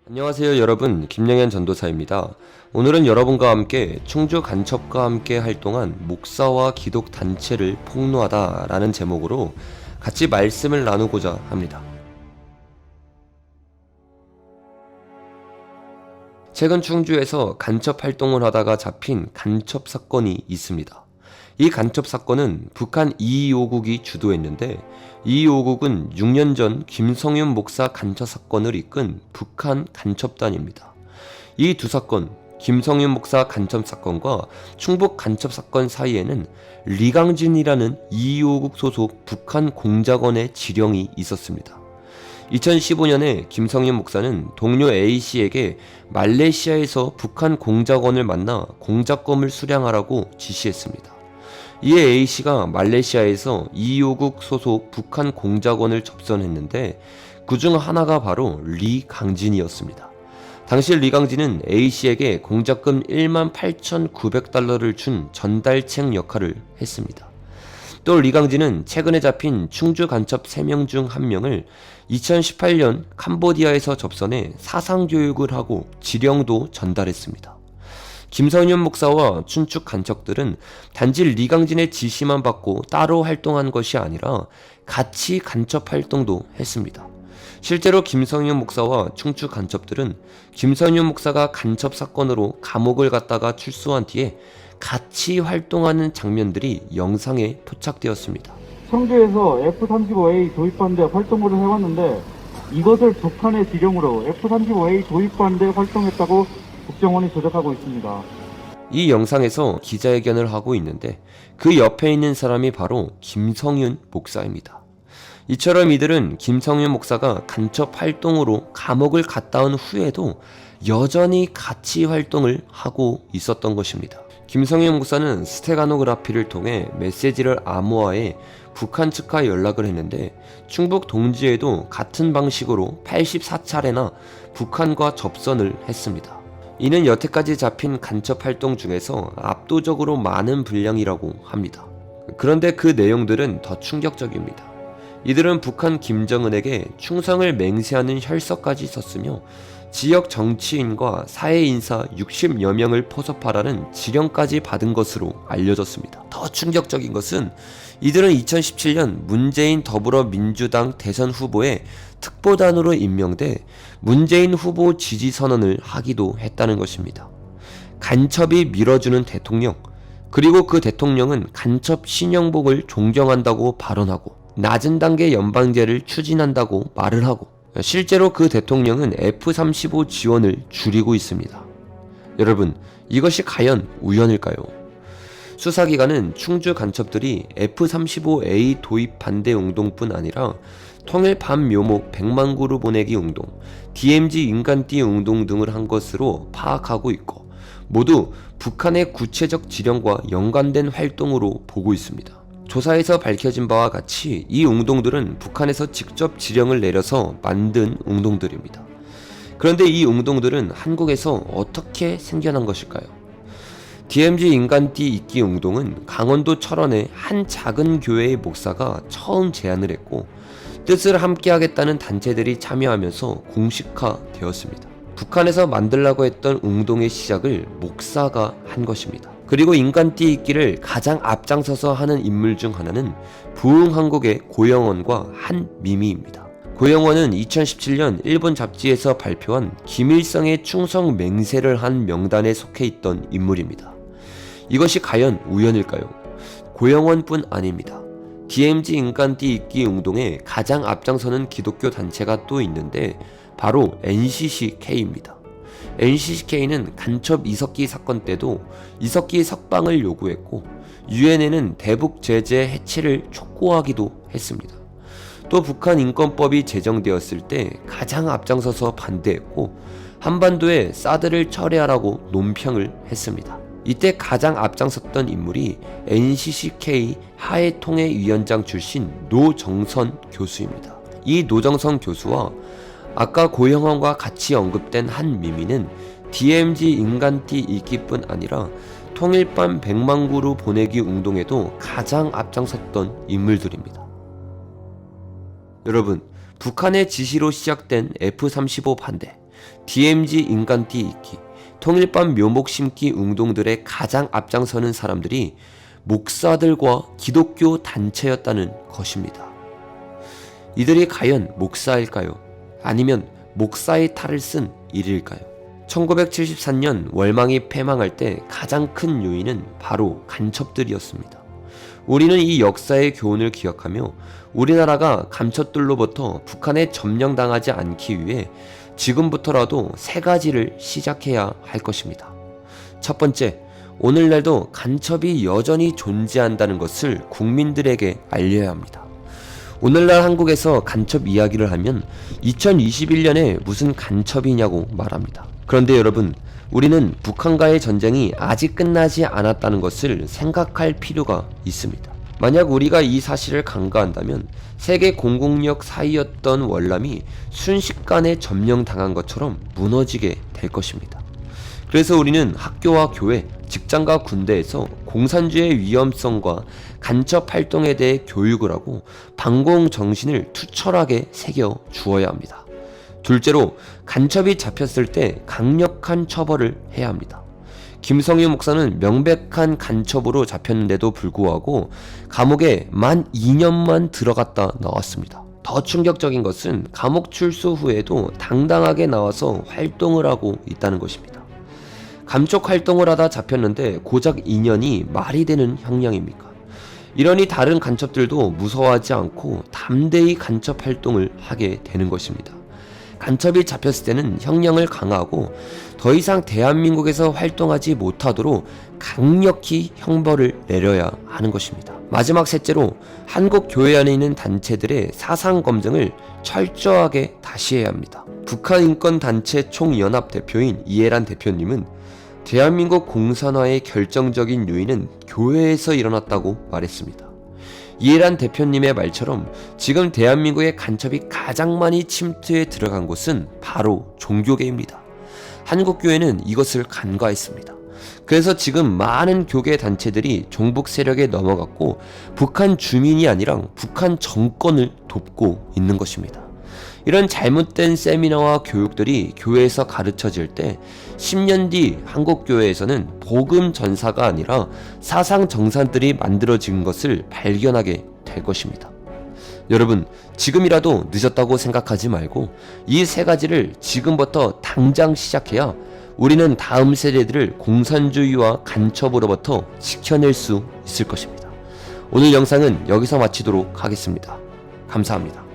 안녕하세요 여러분, 김영현 전도사입니다. 오늘은 여러분과 함께 충주 간첩과 함께 활동한 목사와 기독 단체를 폭로하다 라는 제목으로 같이 말씀을 나누고자 합니다. 최근 충주에서 간첩 활동을 하다가 잡힌 간첩 사건이 있습니다. 이 간첩 사건은 북한 225국이 주도했는데, 225국은 6년 전 김성윤 목사 간첩 사건을 이끈 북한 간첩단입니다. 이 두 사건, 김성윤 목사 간첩 사건과 충북 간첩 사건 사이에는 리강진이라는 225국 소속 북한 공작원의 지령이 있었습니다. 2015년에 김성윤 목사는 동료 A씨에게 말레이시아에서 북한 공작원을 만나 공작금을 수령하라고 지시했습니다. 이에 A씨가 말레이시아에서 225국 소속 북한 공작원을 접선했는데, 그중 하나가 바로 리강진이었습니다. 당시 리강진은 A씨에게 공작금 18,900달러를 준 전달책 역할을 했습니다. 또 리강진은 최근에 잡힌 충주 간첩 3명 중 1명을 2018년 캄보디아에서 접선해 사상교육을 하고 지령도 전달했습니다. 김성윤 목사와 춘축 간첩들은 단지 리강진의 지시만 받고 따로 활동한 것이 아니라 같이 간첩 활동도 했습니다. 실제로 김성윤 목사와 충축 간첩들은 김성윤 목사가 간첩 사건으로 감옥을 갔다가 출소한 뒤에 같이 활동하는 장면들이 영상에 포착되었습니다. 청주에서 F-35A 도입 반대 활동을 해왔는데, 이것을 북한의 지령으로 F-35A 도입 반대 활동했다고 국정원이 조작하고 있습니다. 이 영상에서 기자회견을 하고 있는데, 그 옆에 있는 사람이 바로 김성윤 목사입니다. 이처럼 이들은 김성윤 목사가 간첩 활동으로 감옥을 갔다 온 후에도 여전히 같이 활동을 하고 있었던 것입니다. 김성윤 목사는 스테가노그라피를 통해 메시지를 암호화해 북한 측과 연락을 했는데, 충북 동지에도 같은 방식으로 84차례나 북한과 접선을 했습니다. 이는 여태까지 잡힌 간첩 활동 중에서 압도적으로 많은 분량이라고 합니다. 그런데 그 내용들은 더 충격적입니다. 이들은 북한 김정은에게 충성을 맹세하는 혈서까지 썼으며, 지역 정치인과 사회인사 60여 명을 포섭하라는 지령까지 받은 것으로 알려졌습니다. 더 충격적인 것은 이들은 2017년 문재인 더불어민주당 대선 후보에 특보단으로 임명돼 문재인 후보 지지 선언을 하기도 했다는 것입니다. 간첩이 밀어주는 대통령, 그리고 그 대통령은 간첩 신영복을 존경한다고 발언하고 낮은 단계 연방제를 추진한다고 말을 하고, 실제로 그 대통령은 F-35 지원을 줄이고 있습니다. 여러분, 이것이 과연 우연일까요? 수사기관은 충주 간첩들이 F-35A 도입 반대 운동뿐 아니라 통일 반묘목 100만 그루 보내기 운동, DMZ 인간띠 운동 등을 한 것으로 파악하고 있고, 모두 북한의 구체적 지령과 연관된 활동으로 보고 있습니다. 조사에서 밝혀진 바와 같이 이 운동들은 북한에서 직접 지령을 내려서 만든 운동들입니다. 그런데 이 운동들은 한국에서 어떻게 생겨난 것일까요? DMZ 인간띠 잊기 운동은 강원도 철원의 한 작은 교회의 목사가 처음 제안을 했고, 뜻을 함께 하겠다는 단체들이 참여하면서 공식화되었습니다. 북한에서 만들라고 했던 운동의 시작을 목사가 한 것입니다. 그리고 인간띠 잊기를 가장 앞장서서 하는 인물 중 하나는 부흥한국의 고영원과 한미미입니다. 고영원은 2017년 일본 잡지에서 발표한 김일성의 충성 맹세를 한 명단에 속해 있던 인물입니다. 이것이 과연 우연일까요? 고영원뿐 아닙니다. DMZ 인간띠 잊기 운동에 가장 앞장서는 기독교 단체가 또 있는데, 바로 NCCK입니다. NCCK는 간첩 이석기 사건 때도 이석기 석방을 요구했고, 유엔에는 대북 제재 해체를 촉구하기도 했습니다. 또 북한 인권법이 제정되었을 때 가장 앞장서서 반대했고, 한반도에 사드를 철회하라고 논평을 했습니다. 이때 가장 앞장섰던 인물이 NCCK 하해통일위원장 출신 노정선 교수입니다. 이 노정선 교수와 아까 고영원과 같이 언급된 한미미는 DMZ 인간띠 잊기뿐 아니라 통일반 100만 그루 보내기 운동에도 가장 앞장섰던 인물들입니다. 여러분, 북한의 지시로 시작된 F-35 반대, DMZ 인간띠 잊기, 통일반 묘목 심기 운동들의 가장 앞장서는 사람들이 목사들과 기독교 단체였다는 것입니다. 이들이 과연 목사일까요? 아니면 목사의 탈을 쓴 일일까요? 1973년 월망이 패망할 때 가장 큰 요인은 바로 간첩들이었습니다. 우리는 이 역사의 교훈을 기억하며 우리나라가 간첩들로부터 북한에 점령당하지 않기 위해 지금부터라도 세 가지를 시작해야 할 것입니다. 첫 번째, 오늘날도 간첩이 여전히 존재한다는 것을 국민들에게 알려야 합니다. 오늘날 한국에서 간첩 이야기를 하면 2021년에 무슨 간첩이냐고 말합니다. 그런데 여러분, 우리는 북한과의 전쟁이 아직 끝나지 않았다는 것을 생각할 필요가 있습니다. 만약 우리가 이 사실을 간과한다면 세계 공국력 사이였던 월남이 순식간에 점령당한 것처럼 무너지게 될 것입니다. 그래서 우리는 학교와 교회, 직장과 군대에서 공산주의의 위험성과 간첩 활동에 대해 교육을 하고 반공 정신을 투철하게 새겨 주어야 합니다. 둘째로, 간첩이 잡혔을 때 강력한 처벌을 해야 합니다. 김성윤 목사는 명백한 간첩으로 잡혔는데도 불구하고 감옥에 만 2년만 들어갔다 나왔습니다. 더 충격적인 것은 감옥 출소 후에도 당당하게 나와서 활동을 하고 있다는 것입니다. 감촉 활동을 하다 잡혔는데 고작 2년이 말이 되는 형량입니까? 이러니 다른 간첩들도 무서워하지 않고 담대히 간첩 활동을 하게 되는 것입니다. 간첩이 잡혔을 때는 형량을 강화하고 더 이상 대한민국에서 활동하지 못하도록 강력히 형벌을 내려야 하는 것입니다. 마지막 셋째로, 한국 교회 안에 있는 단체들의 사상 검증을 철저하게 다시 해야 합니다. 북한인권단체 총연합 대표인 이해란 대표님은 대한민국 공산화의 결정적인 요인은 교회에서 일어났다고 말했습니다. 이해란 대표님의 말처럼 지금 대한민국의 간첩이 가장 많이 침투해 들어간 곳은 바로 종교계입니다. 한국교회는 이것을 간과했습니다. 그래서 지금 많은 교계 단체들이 종북 세력에 넘어갔고 북한 주민이 아니라 북한 정권을 돕고 있는 것입니다. 이런 잘못된 세미나와 교육들이 교회에서 가르쳐질 때 10년 뒤 한국교회에서는 복음 전사가 아니라 사상 정산들이 만들어진 것을 발견하게 될 것입니다. 여러분, 지금이라도 늦었다고 생각하지 말고 이 세 가지를 지금부터 당장 시작해야 우리는 다음 세대들을 공산주의와 간첩으로부터 지켜낼 수 있을 것입니다. 오늘 영상은 여기서 마치도록 하겠습니다. 감사합니다.